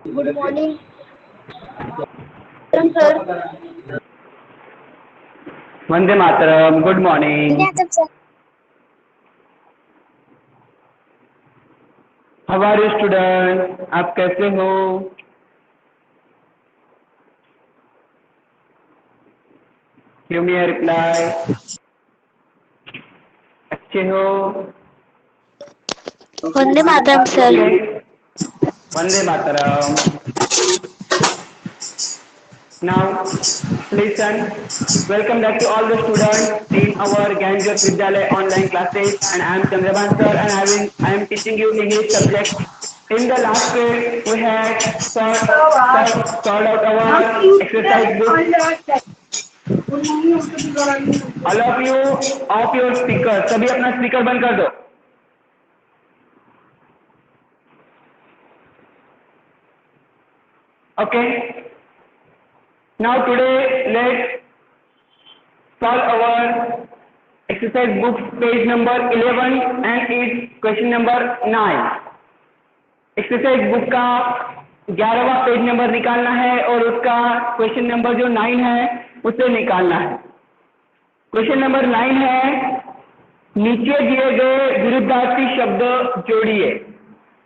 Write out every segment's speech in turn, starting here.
Good morning, sir. Vande Mataram, good morning. How are you student, आप कैसे हो? Give me a reply. अच्छे हो? Vande Mataram, sir. Vande Mataram. Now, listen. Welcome back to all the students in our Gyanjot Vidyalaya online classes, and I am Chandraban sir, and I am teaching you English subject. In the last period, we had solved out our exercise book. All of you off your speaker. सभी अपना speaker बंद कर दो. Okay. Now today let's solve our exercise book page number 11 and its question number 9. Exercise book का 11वां page number निकालना है और उसका क्वेश्चन नंबर जो 9 है उसे निकालना है। क्वेश्चन नंबर 9 है, नीचे दिए गए विरुद्धार्थी शब्द जोड़िए।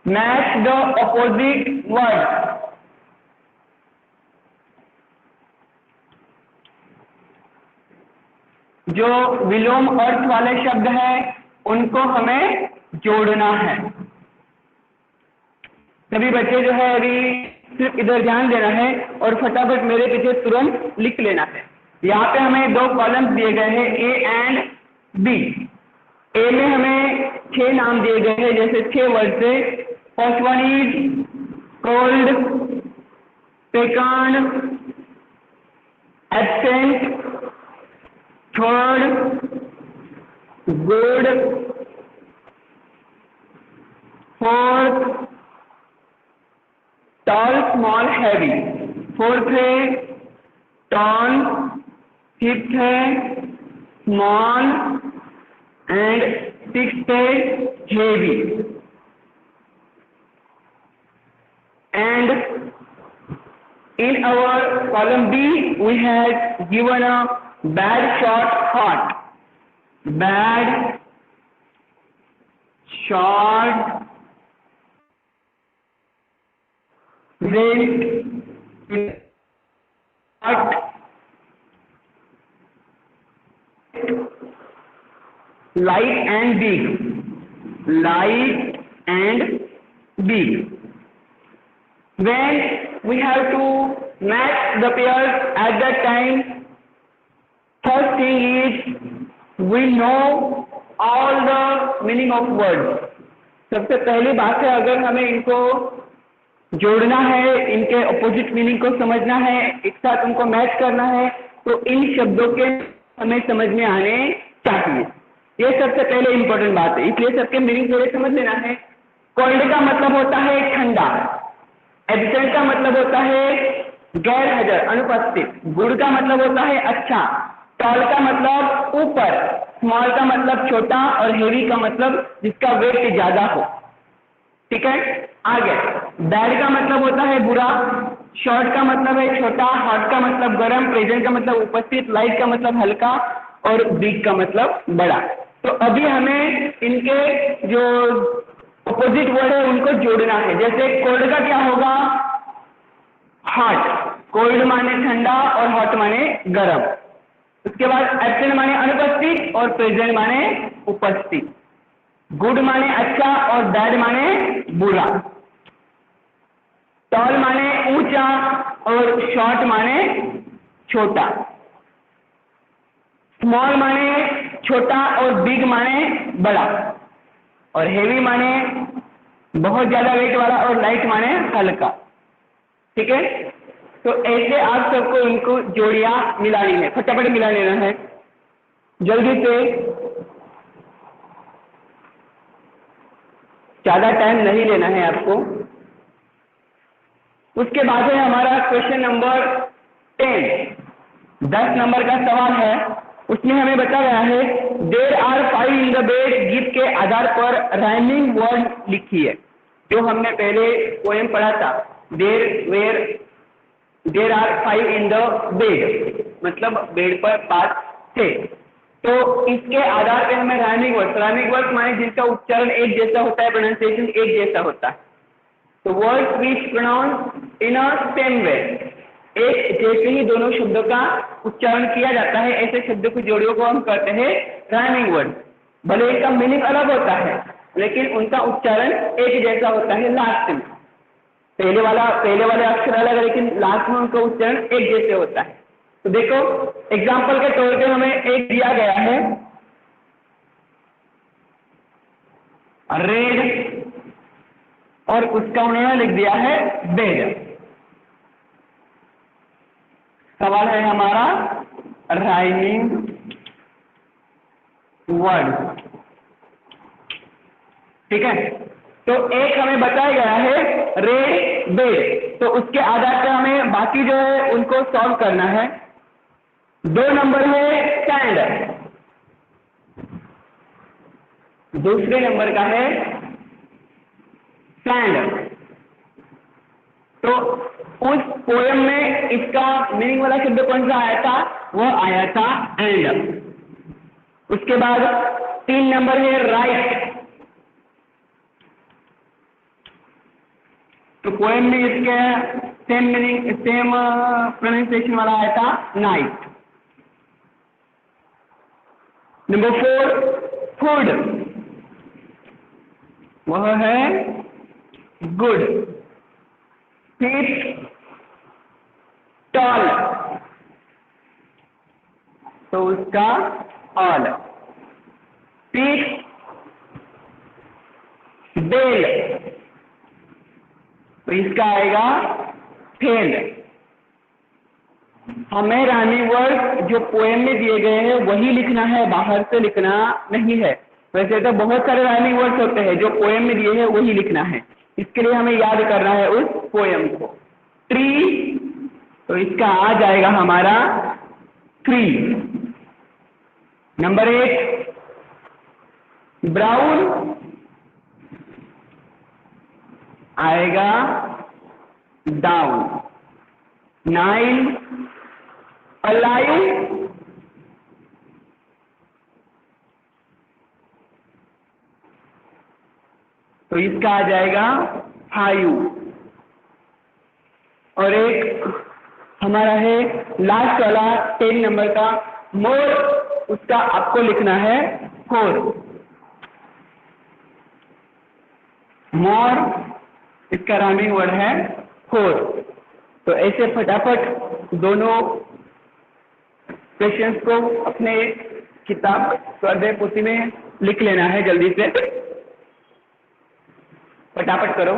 Match the opposite word. जो विलोम अर्थ वाले शब्द हैं उनको हमें जोड़ना है। सभी बच्चे जो है अभी सिर्फ इधर ध्यान देना है और फटाफट मेरे पीछे तुरंत लिख लेना है। यहाँ पे हमें 2 कॉलम्स दिए गए हैं, ए एंड बी। ए में हमें 6 नाम दिए गए हैं, जैसे 6 वर्ड से। First one is cold, second absent, third good, fourth tall small heavy, fourth है टॉन, फिफ्थ है स्मॉल एंड सिक्स्थ है heavy. And in our column B we had given a bad short hot, bad short great hot light and big, light and big. When we have to match the pairs at that time, first thing is we know all the meaning of words. सबसे पहली बात है, अगर हमें इनको जोड़ना है, इनके अपोजिट मीनिंग को समझना है, एक साथ उनको मैच करना है, तो इन शब्दों के हमें समझ में आने चाहिए। ये सबसे पहले इम्पोर्टेंट बात है, इसलिए सबके मीनिंग थोड़े समझ लेना है। कोल्ड का मतलब होता है ठंडा, एब्सेंट का मतलब होता है गैर हाजिर, अनुपस्थित। गुड का मतलब होता है अच्छा, टॉल का मतलब ऊपर, स्मॉल का मतलब छोटा और हेवी का मतलब जिसका वेट ज्यादा हो। ठीक है, आगे बैड का मतलब होता है बुरा, शॉर्ट का मतलब है छोटा, हॉट का मतलब गर्म, प्रेजेंट का मतलब उपस्थित, लाइट का मतलब हल्का और बिग का मतलब बड़ा। तो अभी हमें इनके जो अपोजिट वर्ड है उनको जोड़ना है। जैसे कोल्ड का क्या होगा, हॉट, कोल्ड माने ठंडा और हॉट माने गर्म। उसके बाद एब्सेंट माने अनुपस्थित और प्रेजेंट माने उपस्थित। गुड माने अच्छा और बैड माने बुरा। टॉल माने ऊंचा और शॉर्ट माने छोटा। स्मॉल माने छोटा और बिग माने बड़ा। और हेवी माने बहुत ज्यादा वेट वाला और लाइट माने हल्का। ठीक है, तो ऐसे आप सबको इनको जोड़ियां मिलानी है, फटाफट मिला लेना है जल्दी से, ज्यादा टाइम नहीं लेना है आपको। उसके बाद है हमारा क्वेश्चन नंबर 10, 10 नंबर का सवाल है। उसमें हमें बता गया है there are 5 in the bed, गीत के आधार पर राइमिंग वर्ड लिखिए। जो हमने पहले पोएम पढ़ा था there are 5 in the bed, मतलब बेड पर 5 थे। तो इसके आधार पे हमें राइमिंग वर्ड्स माने जिनका उच्चारण एक जैसा होता है, प्रोनाउंसिएशन एक जैसा होता है। तो words which pronounce in a same way, एक जैसे ही दोनों शब्दों का उच्चारण किया जाता है, ऐसे शब्दों की जोड़ियों को हम कहते हैं राइमिंग वर्ड। भले इनका मीनिंग अलग होता है लेकिन उनका उच्चारण एक जैसा होता है। लास्ट में पहले वाले अक्षर अलग है लेकिन लास्ट में उनका उच्चारण एक जैसे होता है। तो देखो एग्जाम्पल के तौर पे हमें एक दिया गया है रेड और उसका उन्होंने लिख दिया है बेड। सवाल है हमारा राइमिंग वर्ड, ठीक है। तो एक हमें बताया गया है रेड बेड, तो उसके आधार पर हमें बाकी जो है उनको सॉल्व करना है। 2 नंबर है स्टैंड, दूसरे नंबर का है स्टैंड। तो उस पोयम में इसका मीनिंग वाला शब्द कौन सा आया था? वो आया था एंड। उसके बाद 3 नंबर है राइट, तो पोएम में इसके सेम मीनिंग सेम प्रोनाउंसिएशन वाला आया था नाइट। नंबर 4 फूड, वह है गुड। 5th टॉल, तो उसका ऑल। 6th बेल, तो इसका आएगा फेल। हमें राइमिंग वर्ड जो पोएम में दिए गए हैं वही लिखना है, बाहर से लिखना नहीं है। वैसे तो बहुत सारे राइमिंग वर्ड्स होते हैं, जो पोएम में दिए हैं वही लिखना है। इसके लिए हमें याद करना है उस पोएम को। ट्री, तो इसका आ जाएगा हमारा ट्री। नंबर 8 ब्राउन, आएगा डाउन। 9 अलाइव, तो इसका आ जाएगा 5। और एक हमारा है लास्ट वाला 10 नंबर का मोर, उसका आपको लिखना है 4। मोर, इसका राइमिंग वर्ड है 4। तो ऐसे फटाफट दोनों क्वेश्चंस को अपने किताब स्वाध्याय पोथी में लिख लेना है। जल्दी से फटाफट करो।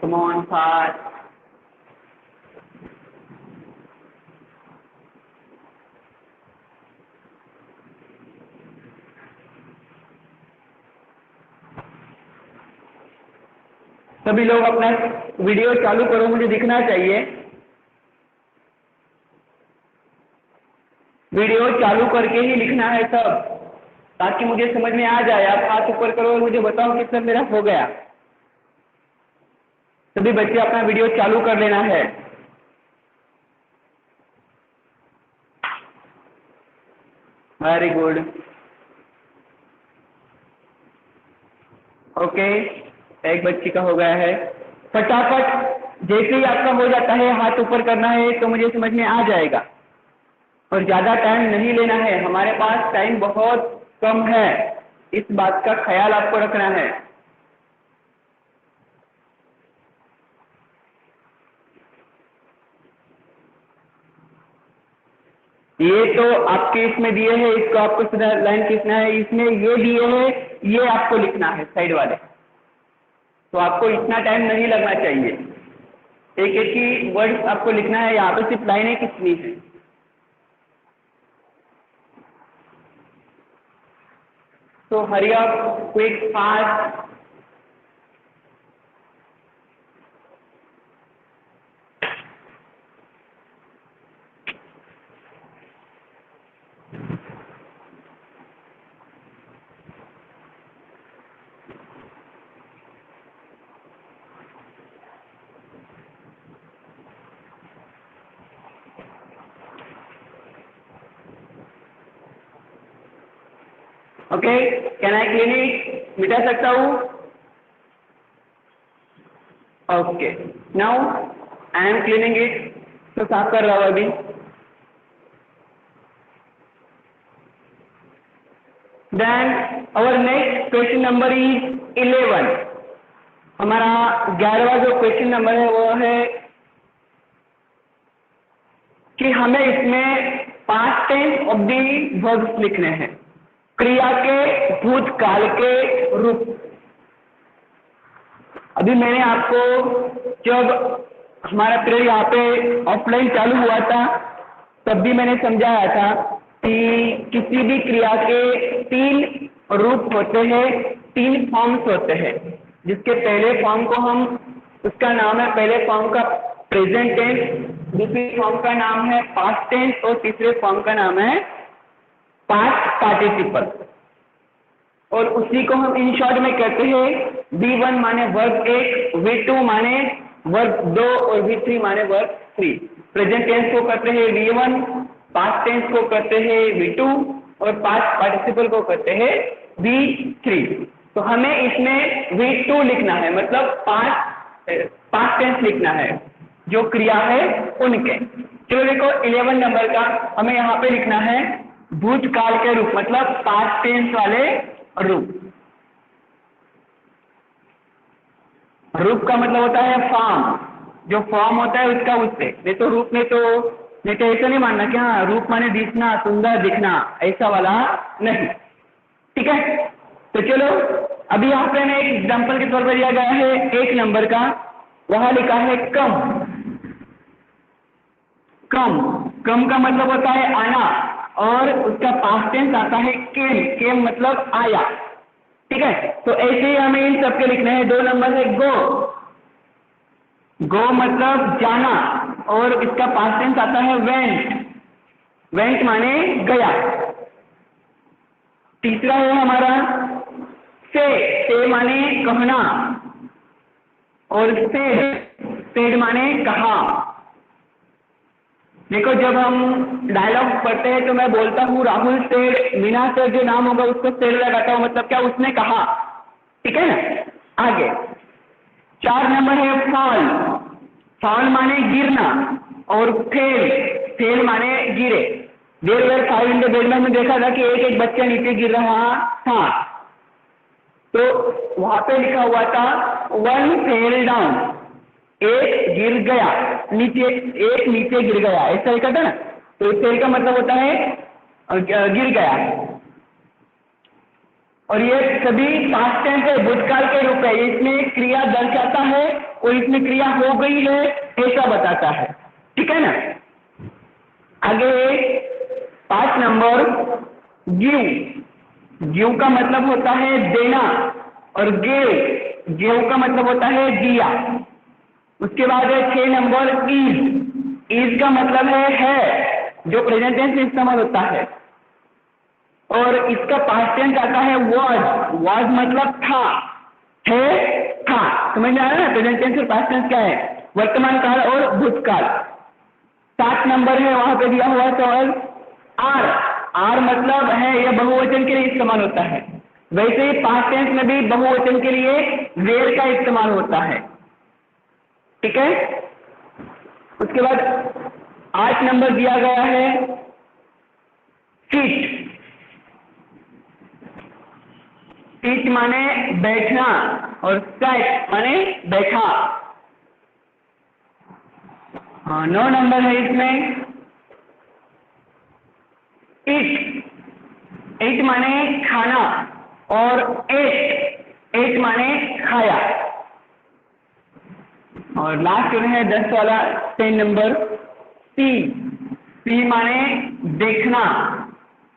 Come on, fast. सभी लोग अपना वीडियो चालू करो, मुझे दिखना चाहिए। वीडियो चालू करके ही लिखना है सब, ताकि मुझे समझ में आ जाए। आप हाथ ऊपर करो और मुझे बताओ कि सर मेरा हो गया। सभी बच्चे अपना वीडियो चालू कर लेना है। Very good, okay. एक बच्ची का हो गया है। फटाफट जैसे ही आपका हो जाता है हाथ ऊपर करना है तो मुझे समझ में आ जाएगा। और ज़्यादा टाइम नहीं लेना है, हमारे पास टाइम बहुत कम है, इस बात का ख्याल आपको रखना है। ये तो आपके इसमें दिए हैं, इसको आपको सीधा लाइन खींचना है। इसमें ये दिए हैं, ये आपको लिखना है साइड वाले, तो आपको इतना टाइम नहीं लगना चाहिए। एक एक ही वर्ड आपको लिखना है, यहाँ पे सिर्फ लाइनें खींचनी है। तो hurry up, quick, fast. Okay, can I clean it, मिटा सकता हूँ? Okay, now I am cleaning it, तो साफ कर रहा हूँ अभी। Then our next question number is 11। हमारा 11वां जो क्वेश्चन नंबर है वो है कि हमें इसमें past tense of the verbs लिखने हैं, क्रिया के भूतकाल के रूप। अभी मैंने आपको जब हमारा पीरियड यहाँ पे ऑफलाइन चालू हुआ था तब भी मैंने समझाया था कि किसी भी क्रिया के 3 रूप होते हैं, 3 फॉर्म्स होते हैं, जिसके पहले फॉर्म को हम, उसका नाम है, पहले फॉर्म का प्रेजेंट टेंस, दूसरी फॉर्म का नाम है पास्ट टेंस और तीसरे फॉर्म का नाम है पास्ट पार्टिसिपल। और उसी को हम इन शॉर्ट में कहते हैं V1 माने वर्ब 1, V2 माने वर्ब 2 और V3 माने वर्ब 3। प्रेजेंट टेंस को कहते हैं V1, पास्ट टेंस को कहते हैं V2 और पास्ट पार्टिसिपल को कहते हैं V3। तो हमें इसमें V2 लिखना है, मतलब पास्ट टेंस लिखना है, जो क्रिया है उनके। चलो देखो 11 नंबर का हमें यहाँ पे लिखना है भूतकाल के रूप, मतलब पास्ट टेंस वाले रूप। रूप का मतलब होता है फॉर्म, जो फॉर्म होता है उसका उससे, नहीं तो रूप में तो ऐसा नहीं मानना कि हाँ रूप माने दिखना, सुंदर दिखना, ऐसा वाला नहीं, ठीक है। तो चलो अभी यहाँ पे एक एग्जाम्पल के तौर पर दिया गया है 1 नंबर का, वहां लिखा है कम। कम, कम का मतलब होता है आना और उसका पास्ट टेंस आता है केम, केम मतलब आया, ठीक है। तो ऐसे ही हमें इन सबके लिखने हैं। 2 नंबर है गो, गो मतलब जाना और इसका पास्ट टेंस आता है वेंट, वेंट माने गया। तीसरा है हमारा से माने कहना और सेड माने कहा। देखो जब हम डायलॉग पढ़ते हैं तो मैं बोलता हूँ राहुल सेड, मीना से जो नाम होगा उसको सेड लगाता हूँ, मतलब क्या, उसने कहा, ठीक है ना। आगे 4 नंबर है फॉल, फॉल माने गिरना और फेल माने गिरे। There were five in the bed में हमने देखा था कि एक बच्चा नीचे गिर रहा था, तो वहां पे लिखा हुआ था 1 फेल डाउन, एक गिर गया नीचे, एक नीचे गिर गया, ऐसा लिखा था ना। तो फेल का मतलब होता है गिर गया, और ये सभी पास्ट टेंस है, भूतकाल के रूप है। इसमें क्रिया दर्शाता है और इसमें क्रिया हो गई है ऐसा बताता है, ठीक है ना। आगे 5 नंबर गिव, गिव का मतलब होता है देना और गिव, गिव का मतलब होता है दिया। उसके बाद है 6 नंबर इज, इज का मतलब है जो प्रेजेंट टेंस में इस्तेमाल होता है, और इसका पास्ट टेंस आता है वाज, वाज मतलब था, है था, समझ में आ रहा है ना। प्रेजेंट टेंस और पास्ट टेंस क्या है, वर्तमान काल और भूतकाल। 7 नंबर है वहां पे दिया हुआ सवाल आर, आर मतलब है, यह बहुवचन के लिए इस्तेमाल होता है। वैसे ही पास्ट टेंस में भी बहुवचन के लिए वेर का इस्तेमाल होता है, ठीक है। उसके बाद 8 नंबर दिया गया है सीट, सीट माने बैठना और सैट माने बैठा। 9 नंबर है इसमें इट, इट माने खाना और एट माने खाया। और लास्ट जो है 10 वाला 10 नंबर सी, सी माने देखना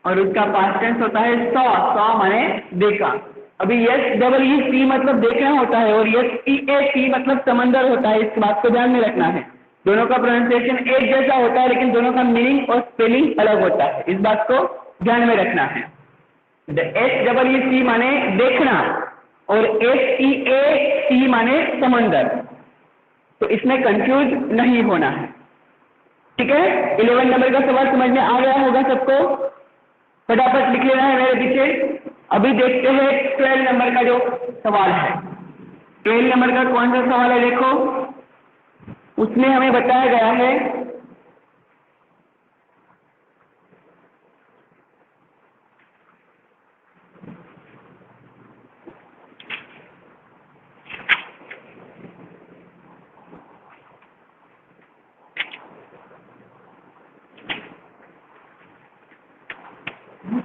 और उसका पास्ट टेंस होता है सॉ, सॉ माने देखा। अभी यस डबल ई सी मतलब देखना होता है और यस ई ए सी मतलब समंदर होता है, इस बात को ध्यान में रखना है। दोनों का प्रोनाउंसिएशन एक जैसा होता है लेकिन दोनों का मीनिंग और स्पेलिंग अलग होता है, इस बात को ध्यान में रखना है। एस डबल ई सी माने देखना और एस ई ए सी माने समंदर, तो इसमें कंफ्यूज नहीं होना है, ठीक है। 11 नंबर का सवाल समझ में आ गया होगा सबको, फटाफट लिख लेना है मेरे पीछे। अभी देखते हैं 12 नंबर का जो सवाल है। 12 नंबर का कौन सा सवाल है देखो, उसमें हमें बताया गया है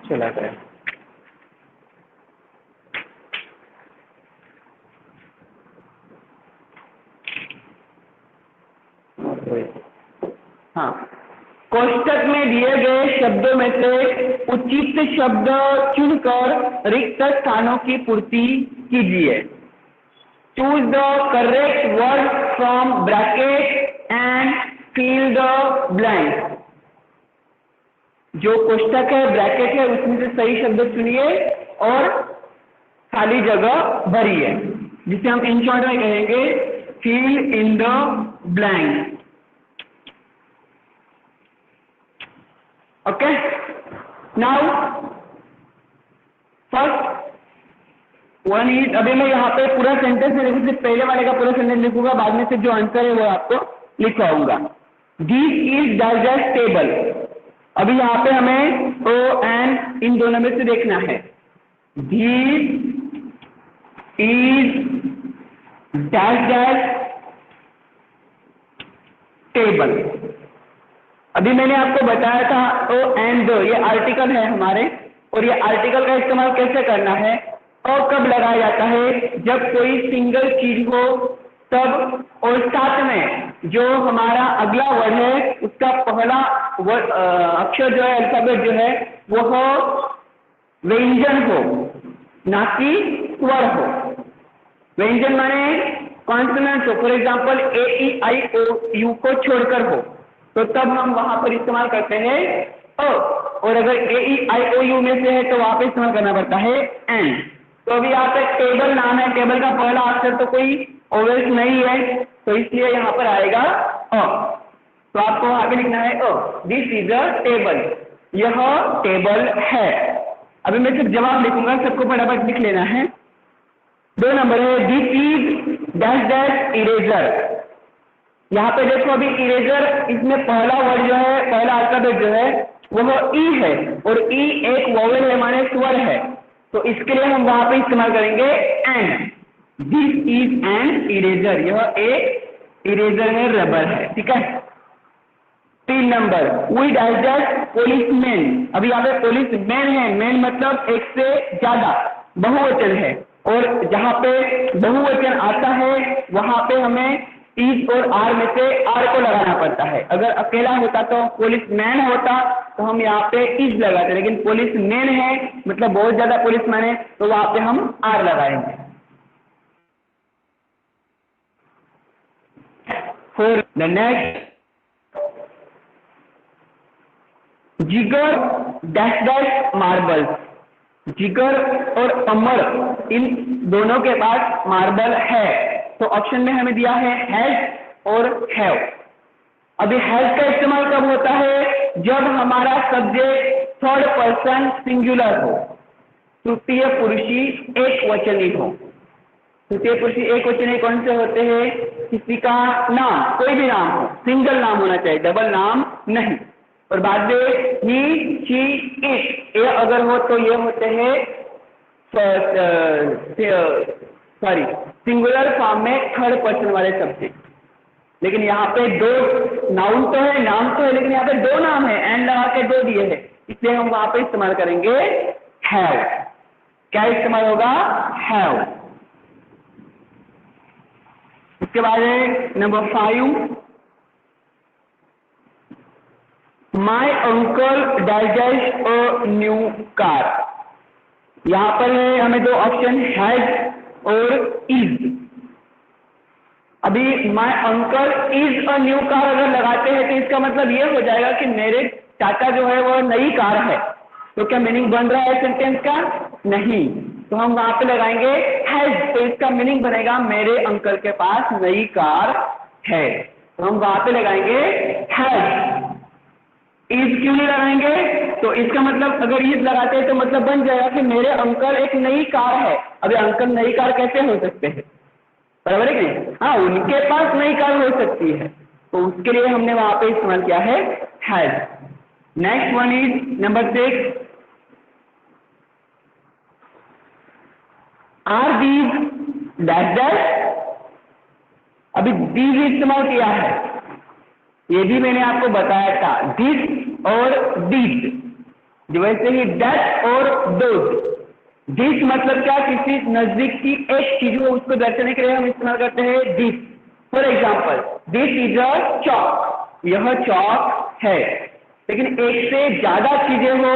चला गया। हाँ, कोष्टक में दिए गए शब्दों में से उचित शब्द चुनकर रिक्त स्थानों की पूर्ति कीजिए। Choose the correct word from bracket and fill the blank. जो कोष्टक है, ब्रैकेट है, उसमें से सही शब्द चुनिए और खाली जगह भरिए, जिसे हम इन शॉर्ट में कहेंगे fill in the blank. Okay, now first one is, अभी मैं यहाँ पे पूरा सेंटेंस में लिखूँ, सिर्फ पहले वाले का पूरा सेंटेंस लिखूंगा, बाद में से जो आंसर है वो आपको लिखवाऊंगा। This is digestible. अभी यहाँ पे हमें ओ एंड इन दोनों में से देखना है। This is dash dash table. अभी मैंने आपको बताया था ओ एंड दो, ये आर्टिकल है हमारे, और ये आर्टिकल का इस्तेमाल कैसे करना है। ओ कब लगाया जाता है, जब कोई सिंगल चीज हो तब, और साथ में जो हमारा अगला वर्ड है उसका पहला अक्षर जो है, अल्फाबेट जो है, वह व्यंजन हो, ना कि स्वर हो। व्यंजन माने कॉन्सोनेंट हो, for example A E I O U को छोड़कर हो, तो तब हम वहां पर इस्तेमाल करते हैं ओ, और अगर ए ई आई ओ यू में से है तो वहां पर इस्तेमाल करना पड़ता है एंड। तो अभी यहाँ पे टेबल नाम है, टेबल का पहला अक्षर तो कोई ओवेल्स नहीं है, तो इसलिए यहाँ पर आएगा अ। तो आपको आगे लिखना है अ, दिस इज अ टेबल, यह टेबल है। अभी मैं सिर्फ जवाब लिखूंगा, सबको फटाफट लिख लेना है। 2 नंबर है, this is dash dash eraser. यहाँ पे देखो, अभी इरेजर, इसमें पहला वर्ड जो है, पहला अल्फाबेट जो है वह ई है, और ई एक वोवेल है, माने स्वर है, तो इसके लिए हम वहां पे इस्तेमाल करेंगे and. This is an eraser, यह एक इरेजर है, रबर है, ठीक है। 3 number, we dash dash policeman. अभी यहाँ पे पुलिसमैन है, मैन मतलब एक से ज्यादा, बहुवचन है, और जहाँ पे बहुवचन आता है वहां पे हमें इज और आर में से आर को लगाना पड़ता है। अगर अकेला होता तो पुलिसमैन होता तो हम यहाँ पे इज लगाते, लेकिन पुलिसमैन है मतलब बहुत ज्यादा पुलिसमैन है, तो वहां पे हम आर लगाएंगे। फॉर द नेक्स्ट, जिगर डैश डैश मार्बल्स। जिगर और अमर, इन दोनों के पास मार्बल है, तो ऑप्शन में हमें दिया है हैज और हैव। अभी हैज का इस्तेमाल कब होता है, जब हमारा सब्जेक्ट थर्ड पर्सन सिंगुलर हो, तृतीय पुरुषी एक वचनी हो। तृतीय पुरुषी एक वचनी कौन से होते हैं, किसी का नाम, कोई भी नाम हो, सिंगल नाम होना चाहिए, डबल नाम नहीं। और बाद में ही, शी, इट, ये अगर हो तो ये होते हैं सॉरी सिंगुलर फॉर्म में थर्ड पर्सन वाले सब्जेक्ट। लेकिन यहाँ पे 2 नाउन तो है, नाम तो है, लेकिन यहाँ पे 2 नाम है, एंड लगा के 2 दिए हैं, इसलिए हम वहां पे इस्तेमाल करेंगे हैव। क्या इस्तेमाल होगा, हैव। उसके बाद है number 5, my uncle dash a new car. यहाँ पर है हमें 2 ऑप्शन, हैज और इज। अभी my uncle is a new car अगर लगाते हैं तो इसका मतलब ये हो जाएगा कि मेरे चाचा जो है वो नई कार है। तो क्या मीनिंग बन रहा है सेंटेंस का, नहीं, तो हम वहां पे लगाएंगे हैज, तो इसका मीनिंग बनेगा मेरे अंकल के पास नई कार है, तो हम वहां पे लगाएंगे हैज। इज क्यों नहीं लगाएंगे? तो इसका मतलब अगर इज लगाते हैं तो मतलब बन जाएगा कि मेरे अंकल एक नई कार है। अभी अंकल नई कार कैसे हो सकते हैं? बराबर है कि नहीं? हाँ, उनके पास नई कार हो सकती है, तो उसके लिए हमने वहां पे इस्तेमाल किया है has. Next one is number 6, are these dash dash. अभी दीज इस्तेमाल किया है, ये भी मैंने आपको बताया था, दिस और दीज, जो वैसे ही दैट और दोज। दिस मतलब क्या? किसी नजदीक की एक चीज हो उसको दर्शाने के लिए हम इस्तेमाल करते हैं this. For example, this is a chowk, यह चौक है। लेकिन एक से ज्यादा चीजें हो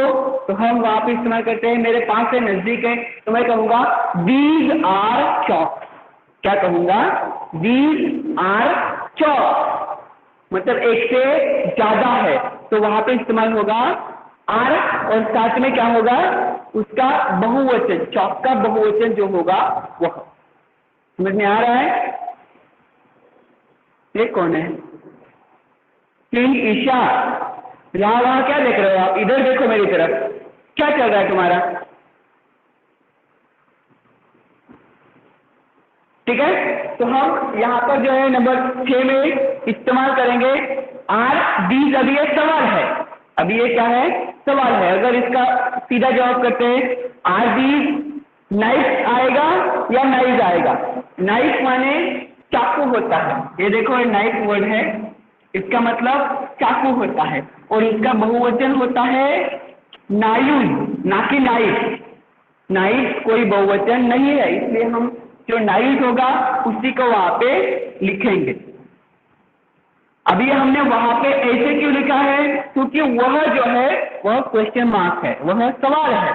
तो हम वहां पे इस्तेमाल करते हैं, मेरे पास से नजदीक है तो मैं कहूंगा दीज आर चौक। क्या कहूंगा? दीज आर चौक, मतलब एक से ज्यादा है तो वहां पे इस्तेमाल होगा आर, और साथ में क्या होगा? उसका बहुवचन, चौक का बहुवचन जो होगा वह। समझ में आ रहा है? ये कौन है? किंग ईशा। यहाँ वहां क्या देख रहे हो आप? इधर देखो मेरी तरफ, क्या चल रहा है तुम्हारा? ठीक है, तो हम यहाँ पर जो है नंबर 6 में इस्तेमाल करेंगे आर दीज। अभी ये सवाल है, अभी ये क्या है? सवाल है। अगर इसका सीधा जवाब करते हैं आर दीज नाइफ आएगा या नाइफ आएगा? नाइफ माने चाकू होता है, ये देखो ये नाइफ वर्ड है, इसका मतलब चाकू होता है, और इसका बहुवचन होता है नायुज, ना कि नाइफ। नाइफ कोई बहुवचन नहीं है, इसलिए हम जो नाइफ होगा उसी को वहां पे लिखेंगे। अभी हमने वहां पे ऐसे क्यों लिखा है? क्योंकि वह जो है वह क्वेश्चन मार्क है, वह सवाल है।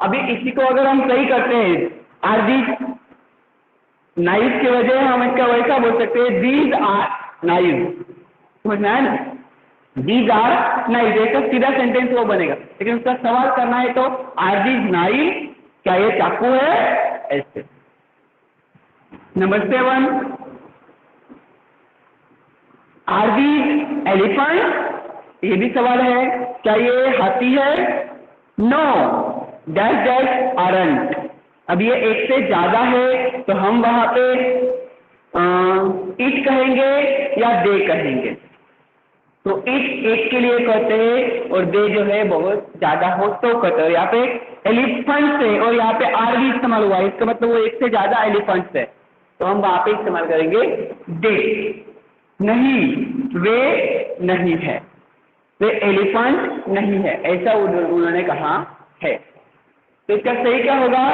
अभी इसी को अगर हम सही करते हैं आर दीज नाइफ की वजह हम इसका वैसा बोल सकते हैं दीज आर नाइफ। समझना है ना? दीज आर नाइफ, ऐसा सीधा सेंटेंस वो बनेगा, लेकिन उसका सवाल करना है तो आर दीज नाइफ, क्या ये चाकू है? ऐसे। Number 7, are these elephant? ये भी सवाल है, क्या ये हाथी है? No, dash dash aren't. अब ये एक से ज्यादा है तो हम वहां पे इट कहेंगे या दे कहेंगे? तो इट एक के लिए कहते हैं और दे जो है बहुत ज्यादा हो तो कहते हैं। यहाँ पे एलिफेंट है और यहाँ पे आर भी इस्तेमाल हुआ है, इसका मतलब वो एक से ज्यादा एलिफेंट है, तो हम वहां पे इस्तेमाल करेंगे दे। नहीं, वे नहीं है, वे एलिफेंट नहीं है, ऐसा उन्होंने कहा है। तो इसका सही क्या होगा?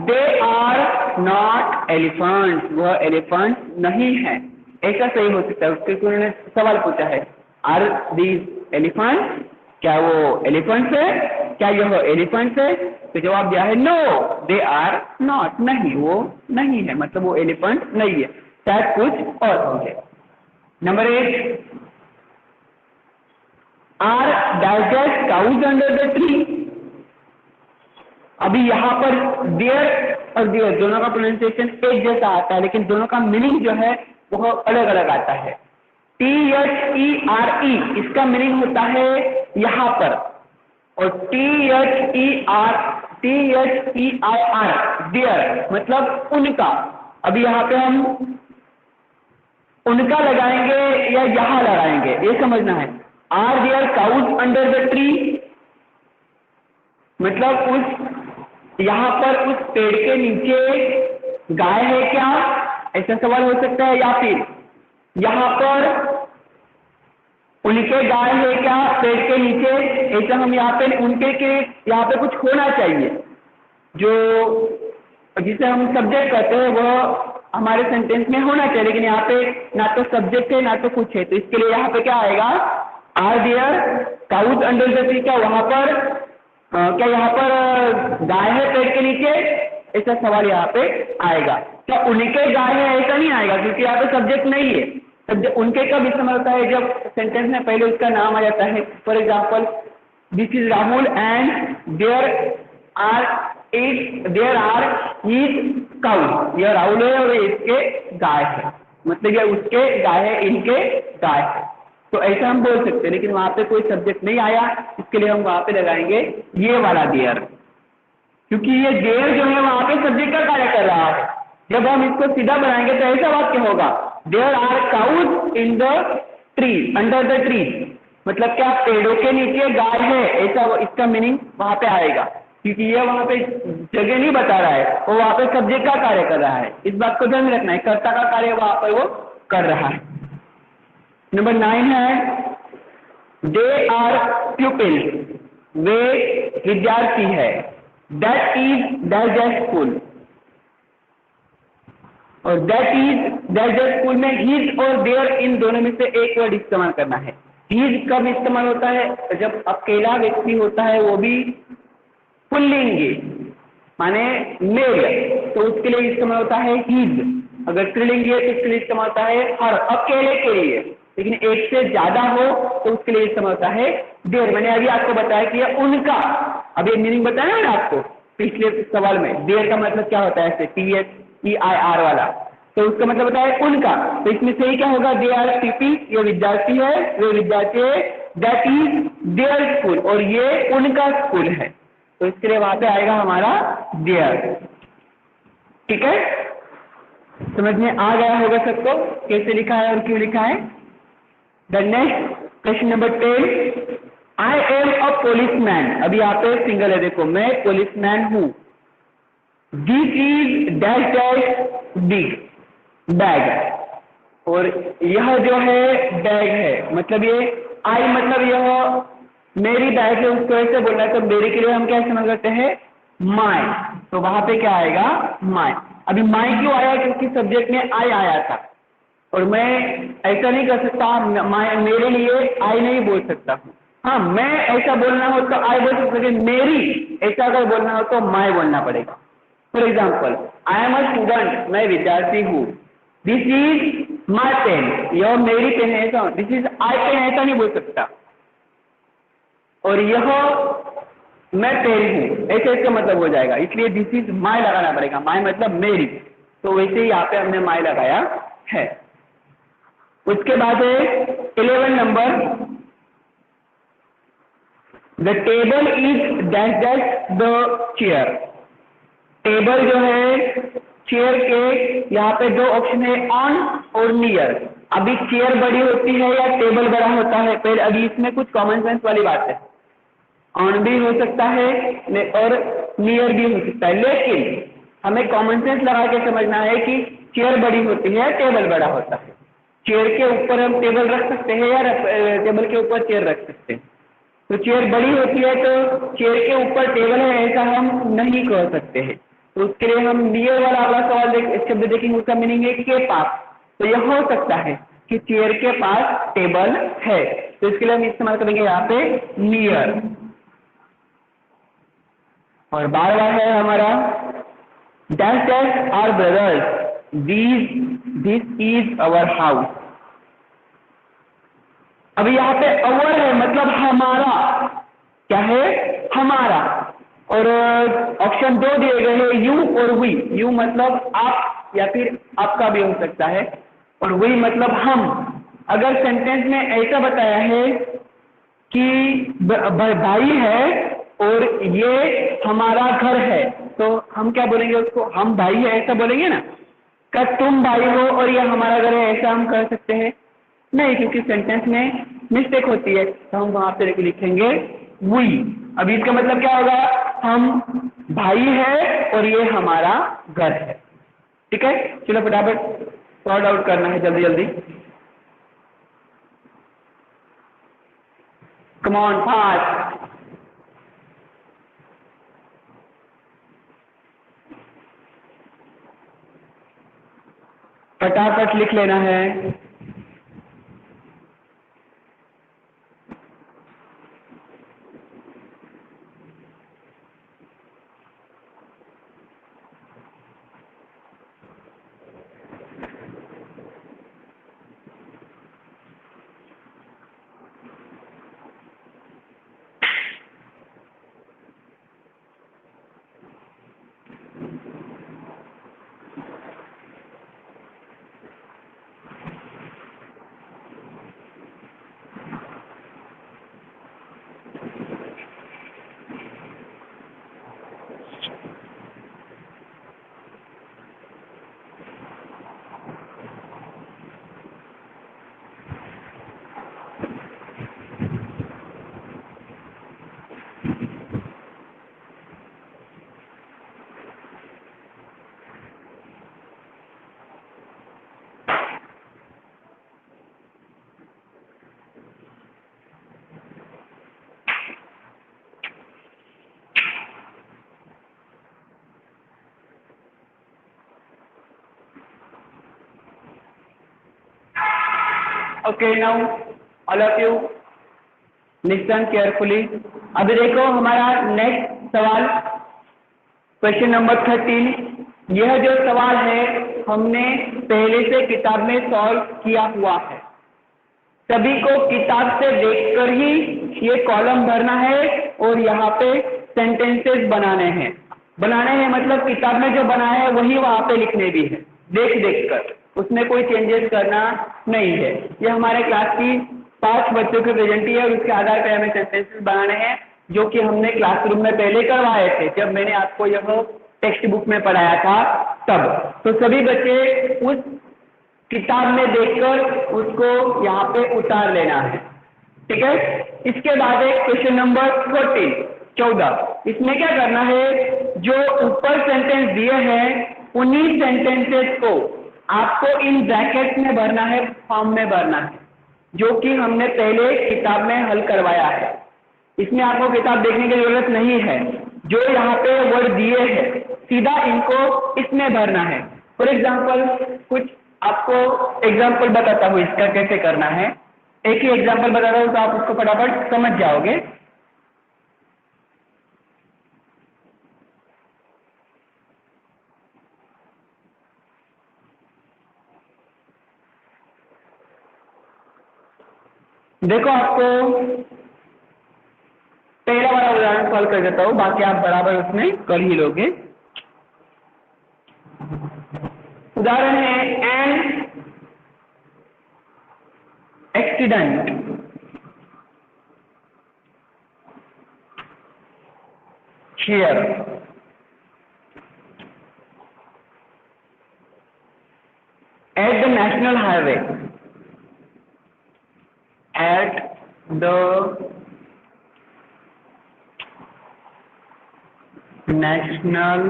दे आर नॉट एलिफेंट, वह एलिफेंट नहीं है, ऐसा सही हो सकता है। उसके उन्होंने सवाल पूछा है आर दीज एलिफेंट, क्या वो एलिफेंट है? क्या यह एलिफेंट है? तो जवाब दिया है नो, दे आर नॉट, नहीं वो नहीं है, मतलब वो एलिफेंट नहीं है, शायद कुछ और होंगे। Number 8, are dash dash cows under the tree? अभी यहाँ पर डियर और डियर दोनों का प्रोनाउंसिएशन एक जैसा आता है, लेकिन दोनों का मीनिंग जो है वो अलग अलग आता है। THERE इसका मीनिंग होता है यहाँ पर, और THEIR डियर मतलब उनका। अभी यहाँ पे हम उनका लगाएंगे या यहाँ लगाएंगे, ये समझना है। Are there cows under the tree, मतलब उस यहाँ पर उस पेड़ के नीचे गाय है क्या, ऐसा सवाल हो सकता है। या फिर यहाँ पर उनके गाय है क्या पेड़ के नीचे, ऐसा हम यहाँ पे उनके के यहाँ पे कुछ होना चाहिए जो जिसे हम सब्जेक्ट कहते हैं वह हमारे सेंटेंस में होना चाहिए, लेकिन यहाँ पे ना तो सब्जेक्ट है ना तो कुछ है, तो इसके लिए यहाँ पे क्या आएगा? Are there cows under the tree, क्या वहाँ पर क्या यहाँ पर गाय है पेड़ के नीचे, ऐसा सवाल यहाँ पे आएगा। क्या उनके गाय है, ऐसा नहीं आएगा क्योंकि यहाँ पे सब्जेक्ट नहीं है। सब्जेक्ट उनके कब इस्तेमाल होता है? जब सेंटेंस में पहले उसका नाम आ जाता है। For example, this is Rahul and there are his cow, यह राहुल है और इसके गाय है, मतलब ये उसके गाय है, इनके गाय है। तो ऐसा हम बोल सकते हैं, लेकिन वहां पे कोई सब्जेक्ट नहीं आया, इसके लिए हम वहां पे लगाएंगे ये वाला देयर, क्योंकि ये देयर जो है वहां पे सब्जेक्ट का कार्य कर रहा है। जब हम इसको सीधा बनाएंगे तो ऐसा वाक्य होगा, there are cows in the tree, under the tree, मतलब क्या पेड़ों के नीचे गाय है, ऐसा इसका मीनिंग वहां पे आएगा, क्योंकि ये वहां पे जगह नहीं बता रहा है, वो वहां पे सब्जेक्ट का कार्य कर रहा है। इस बात को ध्यान में रखना है, कर्ता का कार्य वहां पर वो कर रहा है। नंबर 9 है दे आर प्यूपिल्स, वे विद्यार्थी है, दैट इज दैट स्कूल, और दैट स्कूल में हिज और देयर इन दोनों में से एक वर्ड इस्तेमाल करना है। हिज कब इस्तेमाल होता है, जब अकेला व्यक्ति होता है, वो भी पुल्लिंगी माने मेल, तो उसके लिए इस्तेमाल होता है हिज। अगर स्त्रीलिंगी है तो उसके लिए इस्तेमाल होता है हर, अकेले के लिए। लेकिन एक से ज्यादा हो तो उसके लिए इस्तेमाल होता है देयर। मैंने अभी आपको बताया कि ये उनका, अभी मीनिंग बताया ना आपको पिछले सवाल में, देयर का मतलब क्या होता है, THEIR वाला, तो उसका मतलब होता है उनका। तो इसमें सही क्या होगा, दे आर पीपल, ये विद्यार्थी है, वे विद्यार्थी है, दैट इज देयर स्कूल, और ये उनका स्कूल है, तो इसके लिए वहां पे आएगा हमारा देयर। ठीक है, समझ में आ गया होगा सबको कैसे लिखा है और क्यों लिखा है। The next question number 10, I am a policeman, अभी यहाँ पे सिंगल है, देखो मैं पुलिसमैन हूं। This is dash dash big bag, और यह जो है बैग है, मतलब ये आई मतलब यह मेरी बैग है, उसको ऐसे बोलना है, तो मेरे के लिए हम क्या इस्तेमाल करते हैं, माय, तो वहां पे क्या आएगा, माय। अभी माय क्यों आया, क्योंकि सब्जेक्ट में आई आया था, और मैं ऐसा नहीं कर सकता, माय मेरे लिए आई नहीं बोल सकता हूँ। हाँ, मैं ऐसा बोलना हो तो आई बोल सकता, लेकिन मेरी ऐसा अगर बोलना हो तो माय बोलना पड़ेगा। For example, I am a student, मैं विद्यार्थी हूँ। दिस इज माई पेन, यह मेरी पेन है, ऐसा, दिस इज आई पेन ऐसा नहीं बोल सकता, और यह मैं पेन हूँ ऐसे इसका मतलब हो जाएगा, इसलिए दिस इज माई लगाना पड़ेगा, माई मतलब मेरी, तो वैसे ही यहाँ पे हमने माई लगाया है। उसके बाद है 11 number, the table is dash dash the chair, table जो है चेयर के यहाँ पे दो ऑप्शन है, ऑन और नियर। अभी चेयर बड़ी होती है या टेबल बड़ा होता है, पहले अभी इसमें कुछ कॉमन सेंस वाली बात है, ऑन भी हो सकता है और नियर भी हो सकता है, लेकिन हमें कॉमन सेंस लगा के समझना है कि चेयर बड़ी होती है, टेबल बड़ा होता है। चेयर के ऊपर हम टेबल रख सकते हैं या टेबल के ऊपर चेयर रख सकते हैं। तो चेयर बड़ी होती है तो चेयर के ऊपर टेबल है ऐसा हम नहीं कह सकते हैं, तो उसके लिए हम नियर वाला अगला सवाल शब्द देखेंगे, उसका मीनिंग है के पास। तो यह हो सकता है कि चेयर के पास टेबल है, तो इसके लिए हम इस्तेमाल करेंगे यहाँ पे नियर। और बार बार है हमारा dash dash our brothers, this is our house. अभी यहाँ पे अवर है मतलब हमारा, क्या है, हमारा, और ऑप्शन 2 दिए गए हैं, यू और वी। यू मतलब आप या फिर आपका भी हो सकता है, और वी मतलब हम। अगर सेंटेंस में ऐसा बताया है कि भाई है और ये हमारा घर है, तो हम क्या बोलेंगे उसको, हम भाई है ऐसा बोलेंगे ना। क्या तुम भाई हो और ये हमारा घर है ऐसा हम कह सकते हैं, नहीं, क्योंकि सेंटेंस में मिस्टेक होती है, तो हम वहां पे लिखेंगे वी। अभी इसका मतलब क्या होगा, हम भाई है और ये हमारा घर है। ठीक है, चलो फटाफट सॉर्ट आउट करना है जल्दी जल्दी। Come on fast. फटाफट लिख लेना है। Okay, now all of you listen carefully. अभी देखो हमारा नेक्स्ट सवाल, क्वेश्चन नंबर 13। यह जो सवाल है हमने पहले से किताब में सॉल्व किया हुआ है। सभी को किताब से देखकर ही ये कॉलम भरना है और यहाँ पे सेंटेंसेस बनाने हैं मतलब किताब में जो बना है वही वहाँ पे लिखने भी है, देख कर, उसमें कोई चेंजेस करना नहीं है। ये हमारे क्लास की 5 बच्चों की प्रेजेंटी है और उसके आधार पर हमें सेंटेंसेस बनाने हैं जो कि हमने क्लासरूम में पहले करवाए थे जब मैंने आपको यह टेक्स्ट बुक में पढ़ाया था तब। तो सभी बच्चे उस किताब में देखकर उसको यहाँ पे उतार लेना है, ठीक है। इसके बाद एक क्वेश्चन नंबर 14। इसमें क्या करना है, जो ऊपर सेंटेंस दिए हैं उन्हीं सेंटेंसेस को आपको इन ब्रैकेट्स में भरना है, फॉर्म में भरना है, जो कि हमने पहले किताब में हल करवाया है। इसमें आपको किताब देखने की जरूरत नहीं है, जो यहाँ पे वर्ड दिए हैं सीधा इनको इसमें भरना है। फॉर एग्जाम्पल कुछ आपको एग्जाम्पल बताता हूँ इसका कैसे करना है। एक ही एग्जाम्पल बताता हूँ तो आप उसको फटाफट समझ जाओगे। देखो आपको पहला वाला उदाहरण सॉल्व कर देता हूँ, बाकी आप बराबर उसमें कर ही लोगे। उदाहरण है an accident here at the national highway, at the national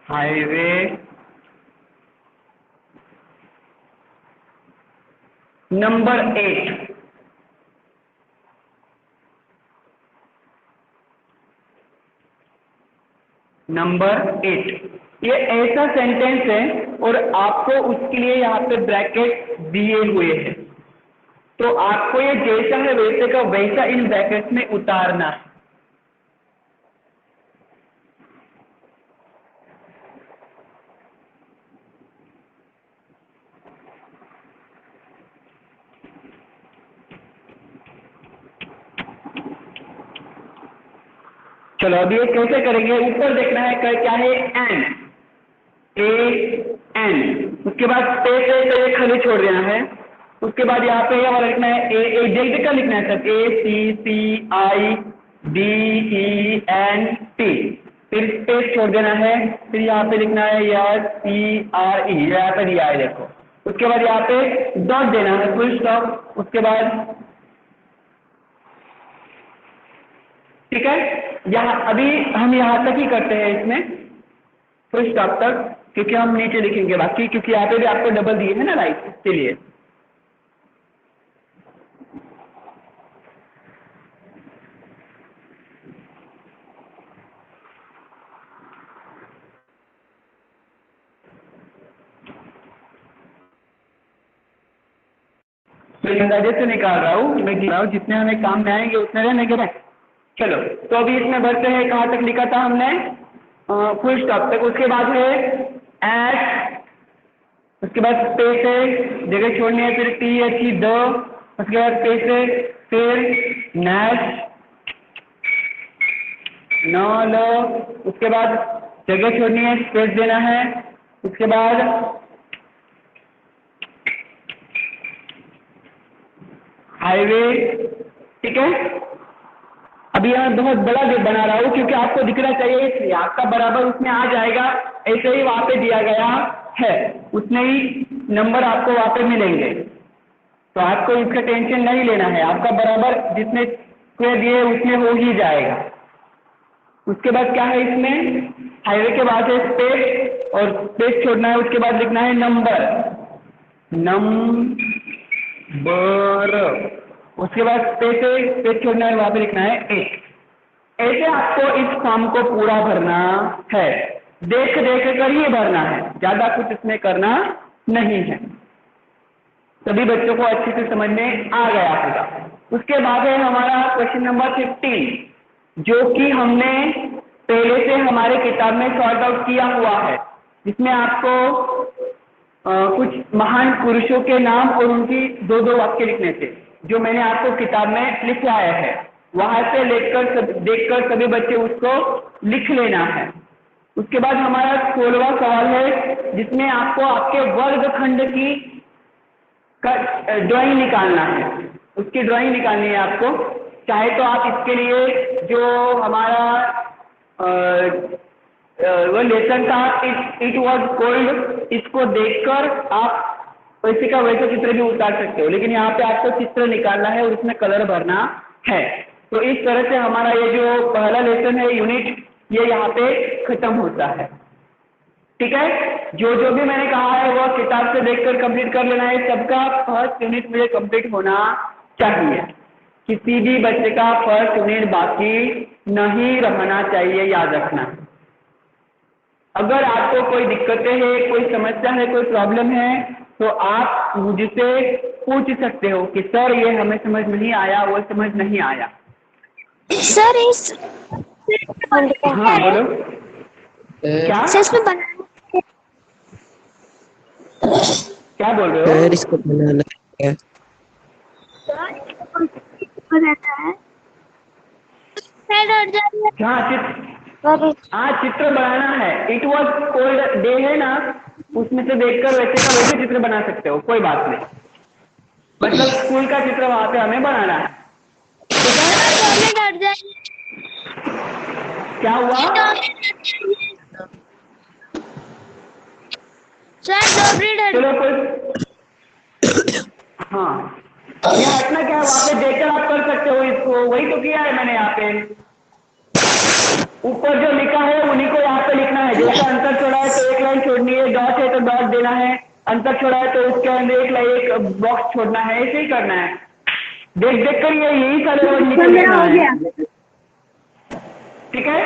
highway number 8। ये ऐसा सेंटेंस है और आपको उसके लिए यहाँ पे ब्रैकेट दिए हुए हैं, तो आपको ये जैसा है वैसे का वैसा इन ब्रैकेट में उतारना है। चलो अभी ये कैसे करेंगे, ऊपर देखना है क्या है, एन, एन, उसके बाद स्पेस है तो ये खाली छोड़ देना है। उसके बाद यहाँ पे ये वाला लिखना है ए जल्दी का लिखना है सर, ACCIDENT, फिर स्पेस छोड़ देना है, फिर यहाँ पे लिखना है SPRE, यहाँ पे दिया है देखो। उसके बाद यहाँ पे डॉट देना है, फुल स्टॉप। उसके बाद ठीक है, यहाँ अभी हम यहाँ तक ही करते हैं इसमें, फुल स्टॉप तक, क्योंकि हम नीचे लिखेंगे बाकी, क्योंकि यहाँ पे भी आपको डबल दिए है ना राइट, इसके लिए। मैं अंदाजे से निकाल रहा हूँ, मैं गिन रहा हूँ, जितने हमें काम में आएंगे उतने रहने के बाद। चलो तो अभी इसमें भरते हैं, कहाँ तक लिखा था हमने, फुल स्टॉप तक। उसके बाद है एट, उसके बाद स्पेस है, जगह छोड़नी है, फिर THE द, उसके बाद स्पेस है, फिर नेश न ल, उसके बाद जगह छोड़नी है, स्पेस देना है। उसके बाद हाईवे, ठीक है। अभी यहाँ बहुत बड़ा गेप बना रहा हूँ क्योंकि आपको दिखना चाहिए, इसलिए आपका बराबर उसमें आ जाएगा, ऐसे ही वहाँ पे दिया गया है, उतने ही नंबर आपको वहाँ पे मिलेंगे, तो आपको इसका टेंशन नहीं लेना है, आपका बराबर जितने स्क्वायर दिए उसमें हो ही जाएगा। उसके बाद क्या है, इसमें हाईवे के बाद है स्पेस, और स्पेस छोड़ना है, उसके बाद लिखना है नंबर, उसके बाद स्पेस छोड़ना है, वहाँ पे लिखना है 8। ऐसे आपको इस फॉर्म को पूरा भरना है। देख देख कर ही भरना है, ज्यादा कुछ इसमें करना नहीं है। सभी बच्चों को अच्छे से समझ में आ गया होगा। उसके बाद है हमारा क्वेश्चन नंबर 15, जो कि हमने पहले से हमारे किताब में सॉर्ट आउट किया हुआ है, जिसमें आपको कुछ महान पुरुषों के नाम और उनकी दो दो वाक्य लिखने थे, जो मैंने आपको किताब में लिखवाया है। वहां से देखकर सभी बच्चे उसको लिख लेना है। उसके बाद हमारा 16वां सवाल है, जिसमें आपको आपके वर्गखंड की ड्राइंग निकालना है। उसकी ड्राइंग निकालनी है आपको। चाहे तो आप इसके लिए जो हमारा वो लेसन था इट वॉज कोल्ड, इसको देखकर आप वैसे का वैसा चित्र भी उतार सकते हो, लेकिन यहाँ पे आपको चित्र निकालना है और उसमें कलर भरना है। तो इस तरह से हमारा ये जो पहला लेसन है यूनिट, ये यहाँ पे खत्म होता है। ठीक है, जो जो भी मैंने कहा है वो किताब से देखकर कंप्लीट कर लेना है। सबका फर्स्ट यूनिट मुझे कंप्लीट होना चाहिए। किसी भी बच्चे का फर्स्ट यूनिट बाकी नहीं रहना चाहिए, याद रखना। अगर आपको कोई दिक्कतें है, कोई समस्या है, कोई प्रॉब्लम है, तो आप मुझसे पूछ सकते हो कि सर ये हमें समझ नहीं आया, वो समझ नहीं आया। सर इस हाँ बोलो। क्या सर इसमें बना क्या बोल रहे हो? सर इसको बनाना है। रहता है हाँ चित्र बनाना है। इट वॉज कोल्ड डे है ना, उसमें से देखकर वैसे का वैसे चित्र बना सकते हो, कोई बात नहीं। मतलब स्कूल का चित्र वहां पे हमें बनाना है। ठीक है, क्या हुआ? चलो कोई हाँ, ये हटना क्या है, वहां पे देखकर आप कर सकते हो इसको। वही तो किया है मैंने यहाँ पे। ऊपर जो लिखा है उन्हीं को यहाँ पे लिखना है। जैसे अंतर छोड़ा है तो एक लाइन छोड़नी है, डॉट है तो डॉट देना है, अंतर छोड़ा है तो उसके अंदर एक बॉक्स छोड़ना है। ऐसे ही करना है, देख देख कर यही सारे वर्ड निकल है। ठीक है,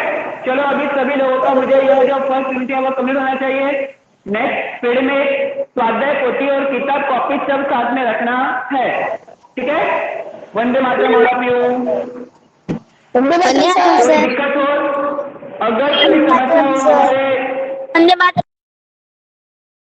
चलो अभी सभी लोगों का मुझे यह जो फर्स्ट यूनिट है वो कंप्लीट होना चाहिए। नेक्स्ट पीरियड में स्वाध्याय पोथी और किताब कॉपी सब साथ में रखना है। ठीक है, Vande Mataram all of you. कोई दिक्कत हो, अगर कोई समस्या हो हमारे